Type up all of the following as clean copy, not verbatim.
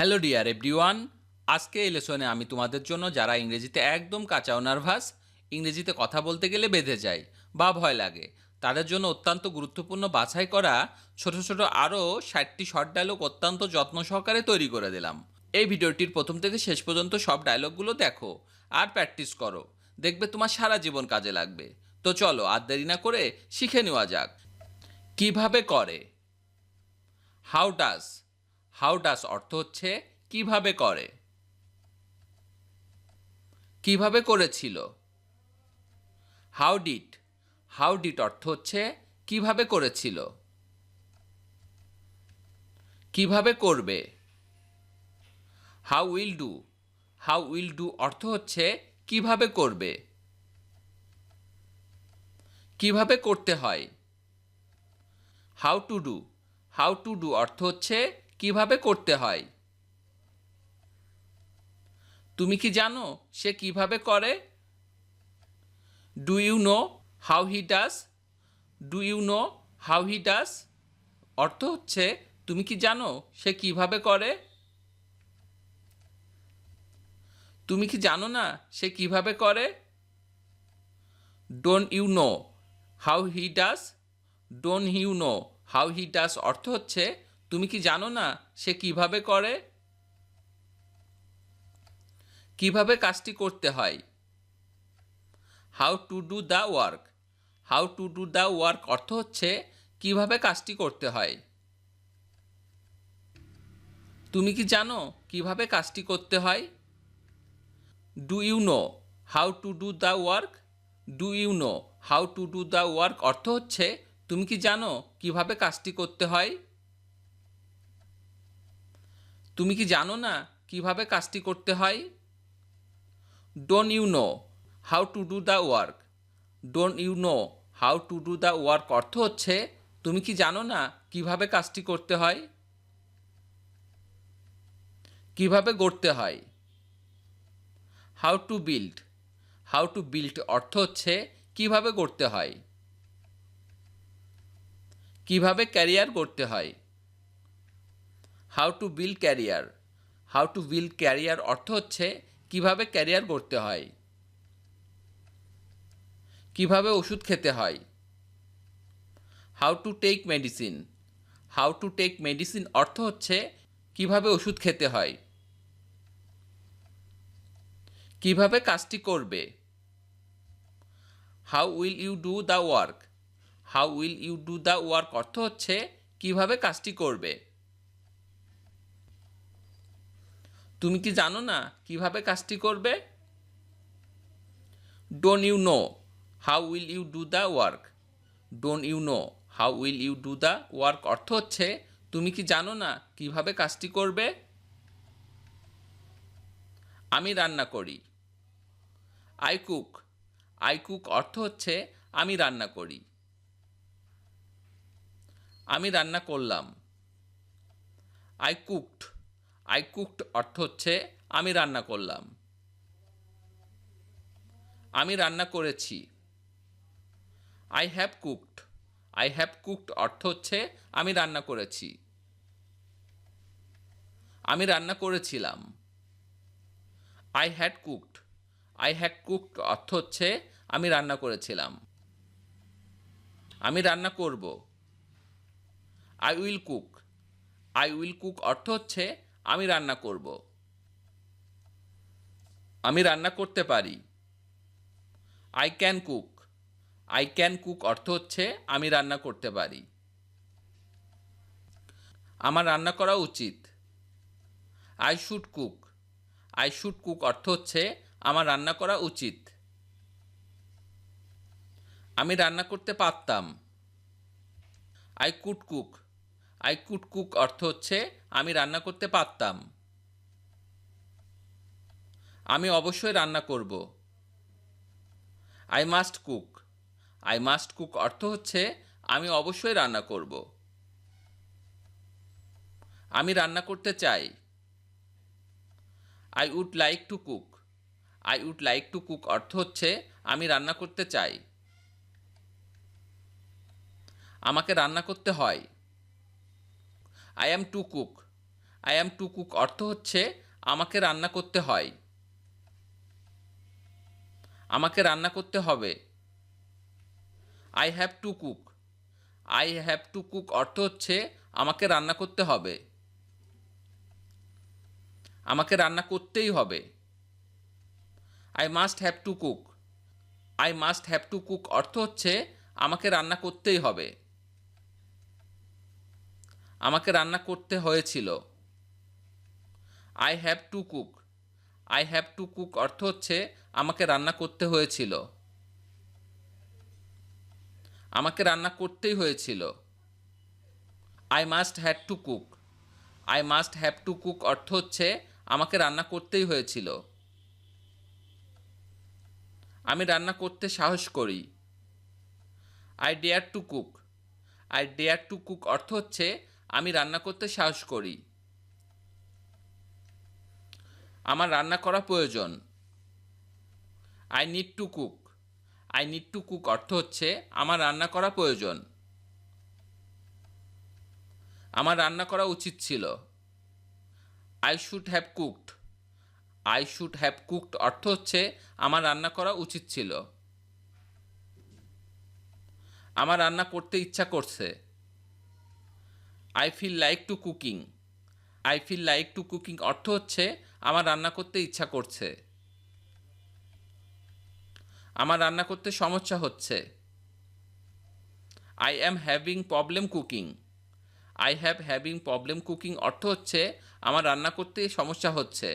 Hello dear everyone. আজকে এই লেসনে আমি তোমাদের জন্য যারা ইংরেজিতে একদম কাঁচা ও নার্ভাস, ইংরেজিতে কথা বলতে গেলে বেঁধে যায় বা ভয় লাগে, তাদের জন্য অত্যন্ত গুরুত্বপূর্ণ বাছাই করা ছোট ছোট আরও 60টি শর্ট ডায়লগ অত্যন্ত যত্ন সহকারে তৈরি করে দিলাম। এই ভিডিওটির প্রথম থেকে শেষ পর্যন্ত সব ডায়লগগুলো দেখো আর প্র্যাকটিস করো, দেখবে তোমার সারা জীবন কাজে লাগবে। তো চলো আর দেরি না করে শিখে নেওয়া যাক। কিভাবে করে। How does. হাউ ডাস অর্থ হচ্ছে কিভাবে করে। কিভাবে করেছিল। How did. হাউ ডিড অর্থ হচ্ছে কিভাবে করেছিল। কিভাবে করবে। How will do. How will do অর্থ হচ্ছে কিভাবে করবে। কিভাবে করতে হয়। How to do. How to do অর্থ হচ্ছে কিভাবে করতে হয়। তুমি কি জানো সে কিভাবে করে। Do you know how he does. Do you know how he does অর্থ হচ্ছে তুমি কি জানো সে কিভাবে করে। তুমি কি জানো না সে কিভাবে করে। Don't you know how he does. Don't you know how he does অর্থ হচ্ছে তুমি কি জানো না সে কিভাবে করে। কিভাবে কাজটি করতে হয়। How to do the work. How to do the work অর্থ হচ্ছে কিভাবে কাজটি করতে হয়। তুমি কি জানো কিভাবে কাজটি করতে হয়। Do you know how to do the work. Do you know how to do the work অর্থ হচ্ছে তুমি কি জানো কিভাবে কাজটি করতে হয়। তুমি কি জানো না কিভাবে কাজটি করতে হয়। Don't you know how to do the work. Don't you know how to do the work অর্থ হচ্ছে তুমি কি জানো না কিভাবে কাজটি করতে হয়। কিভাবে গড়তে হয়। How to build. How to build অর্থ হচ্ছে কিভাবে গড়তে হয়। কিভাবে ক্যারিয়ার গড়তে হয়। How to build career. How to build career অর্থ হচ্ছে কিভাবে ক্যারিয়ার গড়তে হয়। কিভাবে ওষুধ খেতে হয়। How to take medicine. How to take medicine অর্থ হচ্ছে কিভাবে ওষুধ খেতে হয়। কিভাবে কাজটি করবে। How will you do the work. How will you do the work অর্থ হচ্ছে কিভাবে কাজটি করবে। তুমি কি জানো না কিভাবে কাজটি করবে। Don't you know how will you do the work. Don't you know how will you do the work অর্থ হচ্ছে তুমি কি জানো না কিভাবে কাজটি করবে। আমি রান্না করি। I cook. আই কুক অর্থ হচ্ছে আমি রান্না করি। আমি রান্না করলাম। I cooked. আই কুকড অর্থ হচ্ছে আমি রান্না করলাম। আমি রান্না করেছি। I have cooked. I have cooked অর্থ হচ্ছে আমি রান্না করেছি। আমি রান্না করেছিলাম। I had cooked. I had cooked অর্থ হচ্ছে আমি রান্না করেছিলাম। আমি রান্না করব। I will cook. I will cook অর্থ হচ্ছে আমি রান্না করব। আমি রান্না করতে পারি। I can cook. I can cook অর্থ হচ্ছে আমি রান্না করতে পারি। আমার রান্না করা উচিত। I should cook. I should cook অর্থ হচ্ছে আমার রান্না করা উচিত। আমি রান্না করতে পারতাম। I could cook. I could cook অর্থ হচ্ছে আমি রান্না করতে পারতাম। আমি অবশ্যই রান্না করব। I must cook. I must cook অর্থ হচ্ছে আমি অবশ্যই রান্না করব। আমি রান্না করতে চাই। I would like to cook. I would like to cook অর্থ হচ্ছে আমি রান্না করতে চাই। আমাকে রান্না করতে হয়। I am two cook. I am two cook অর্থ হচ্ছে আমাকে রান্না করতে হয়, আমাকে রান্না করতে হবে। I have to cook, I have to cook অর্থ হচ্ছে আমাকে রান্না করতে হবে, আমাকে রান্না করতেই হবে। I must have to cook, I must have to cook অর্থ হচ্ছে আমাকে রান্না করতেই হবে, আমাকে রান্না করতে হয়েছিল। I have to cook, I have to cook অর্থ হচ্ছে আমাকে রান্না করতে হয়েছিল, আমাকে রান্না করতেই হয়েছিল। I must have to cook, I must have to cook অর্থ হচ্ছে আমাকে রান্না করতেই হয়েছিল, আমি রান্না করতে সাহস করি। I dare to cook, I dare to cook অর্থ হচ্ছে আমি রান্না করতে সাহস করি, আমার রান্না করা প্রয়োজন। I need to cook, I need to cook অর্থ হচ্ছে আমার রান্না করা প্রয়োজন, আমার রান্না করা উচিত ছিল। I should have cooked, I should have cooked অর্থ হচ্ছে আমার রান্না করা উচিত ছিল, আমার রান্না করতে ইচ্ছা করছে। I feel like to cooking, I feel like to cooking অর্থ হচ্ছে আমার রান্না করতে ইচ্ছা করছে, আমার রান্না করতে সমস্যা হচ্ছে। I am having problem cooking, I have having problem cooking অর্থ হচ্ছে আমার রান্না করতে সমস্যা হচ্ছে।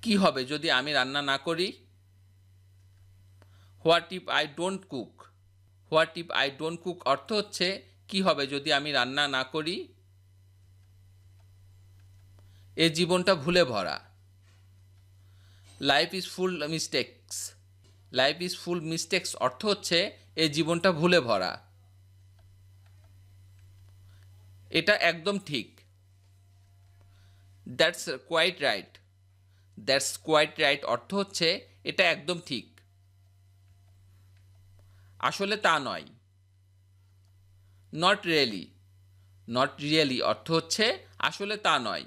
কি হবে যদি আমি রান্না না করি? What if I don't cook, what if I don't cook অর্থ হচ্ছে কি হবে যদি আমি রান্না না করি? এ জীবনটা ভুলে ভরা। Life is full mistakes, life is full mistakes অর্থ হচ্ছে এ জীবনটা ভুলে ভরা, এটা একদম ঠিক। That's quite right, that's quite right অর্থ হচ্ছে এটা একদম ঠিক, আসলে তা নয়। নট রিয়েলি, নট রিয়েলি অর্থ হচ্ছে আসলে তা নয়,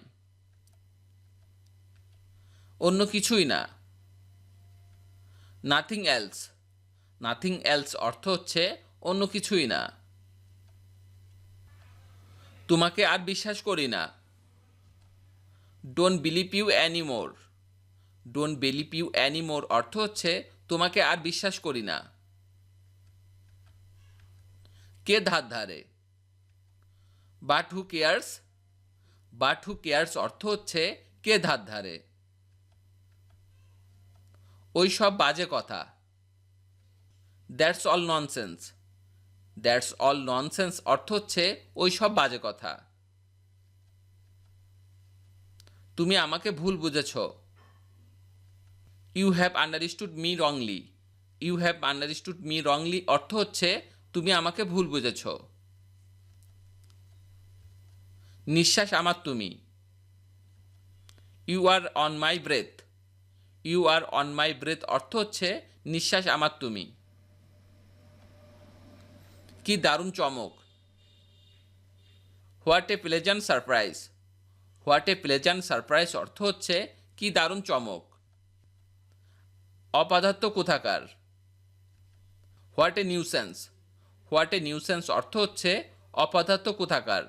অন্য কিছুই না। নাথিং এলস, নাথিং এলস অর্থ হচ্ছে অন্য কিছুই না। তোমাকে আর বিশ্বাস করি না। Don't believe you anymore, don't believe you anymore অর্থ হচ্ছে তোমাকে আর বিশ্বাস করি না। কে ধার ধারে? But who cares, but who cares অর্থ হচ্ছে কে ধার ধারে, ওই সব বাজে কথা। That's all nonsense, that's all nonsense অর্থ হচ্ছে ওই সব বাজে কথা। তুমি আমাকে ভুল বুঝেছ। You have understood me wrongly, you have understood me wrongly অর্থ হচ্ছে তুমি আমাকে ভুল বুঝেছ। নিঃশ্বাস আমার তুমি। You are on my breath, you are on my breath অর্থ হচ্ছে নিঃশ্বাস আমার তুমি। কি দারুণ চমক। What a pleasant surprise, what a pleasant surprise অর্থ হচ্ছে কি দারুণ চমক। অপদার্থ কোথাকার। What a nuisance, what a nuisance অর্থ হচ্ছে অপদার্থ কোথাকার।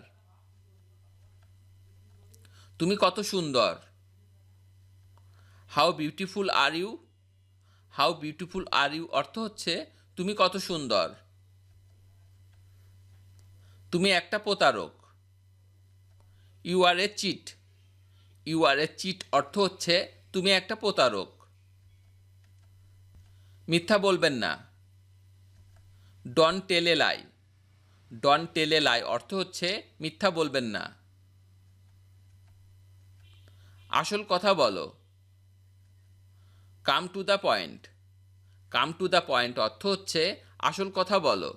তুমি কত সুন্দর। How beautiful are you, how beautiful are you অর্থ হচ্ছে তুমি কত সুন্দর। তুমি একটা প্রতারক। You are a cheat, you are a cheat অর্থ হচ্ছে তুমি একটা প্রতারক। মিথ্যা বলবেন না। Don't tell A lie, don't টেল এ লাই অর্থ হচ্ছে মিথ্যা বলবেন না। আসল কথা বলো। Come to the point, come to the point অর্থ হচ্ছে আসল কথা বলো।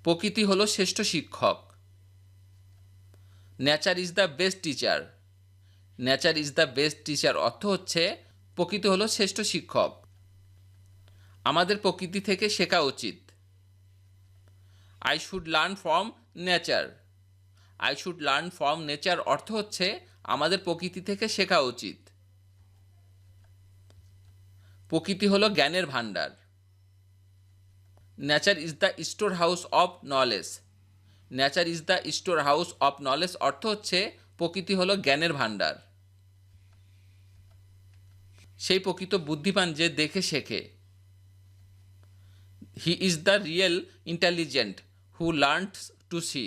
প্রকৃতি হলো শ্রেষ্ঠ শিক্ষক। Nature is the best teacher, nature is the best teacher অর্থ হচ্ছে প্রকৃতি হলো শ্রেষ্ঠ শিক্ষক। আমাদের প্রকৃতি থেকে শেখা উচিত। I should learn from nature. I should learn from nature অর্থ হচ্ছে আমাদের প্রকৃতি থেকে শেখা উচিত। প্রকৃতি হলো জ্ঞানের ভাণ্ডার। Nature is the store house of knowledge. Nature is the store house of knowledge অর্থ হচ্ছে প্রকৃতি হলো জ্ঞানের ভাণ্ডার। সেই প্রকৃত বুদ্ধিমান যে দেখে শেখে। He is the real intelligent who learns to see.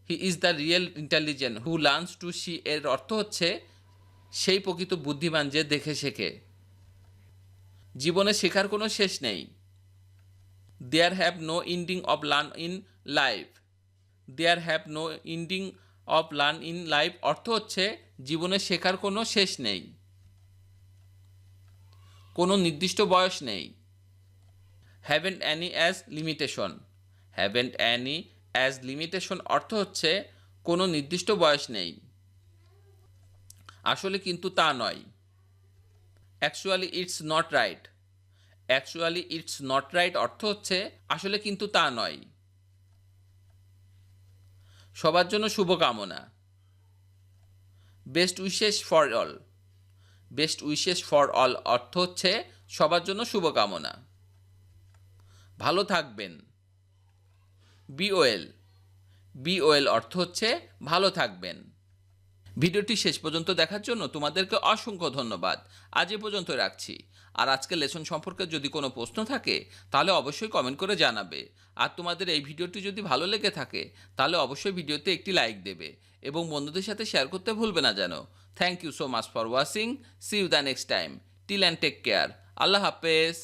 He is the real intelligent who learns to see এর অর্থ হচ্ছে সেই প্রকৃত বুদ্ধিমান যে দেখে শেখে। জীবনে শেখার কোনো শেষ নেই। There have no ending of learn in life. There have no ending of learn in life অর্থ হচ্ছে জীবনে শেখার কোনো শেষ নেই, কোনো নির্দিষ্ট বয়স নেই। Haven't any age limitation. Haven't any age limitation অর্থ হচ্ছে কোনো নির্দিষ্ট বয়স নেই। আসলে কিন্তু তা নয়। Actually it's not right. Actually it's not right অর্থ হচ্ছে আসলে কিন্তু তা নয়। সবার জন্য শুভকামনা। Best wishes for all. Best wishes for all অর্থ হচ্ছে সবার জন্য শুভকামনা। ভালো থাকবেন। B well. বি ওয়েল অর্থ হচ্ছে ভালো থাকবেন। ভিডিওটি শেষ পর্যন্ত দেখার জন্য তোমাদেরকে অসংখ্য ধন্যবাদ। আজ এ পর্যন্ত রাখছি। আর আজকের লেসন সম্পর্কে যদি কোনো প্রশ্ন থাকে তাহলে অবশ্যই কমেন্ট করে জানাবে। আর তোমাদের এই ভিডিওটি যদি ভালো লেগে থাকে তাহলে অবশ্যই ভিডিওতে একটি লাইক দেবে এবং বন্ধুদের সাথে শেয়ার করতে ভুলবে না যেন। Thank you so much for watching. See you the next time. Till and take care. আল্লাহ হাফেজ।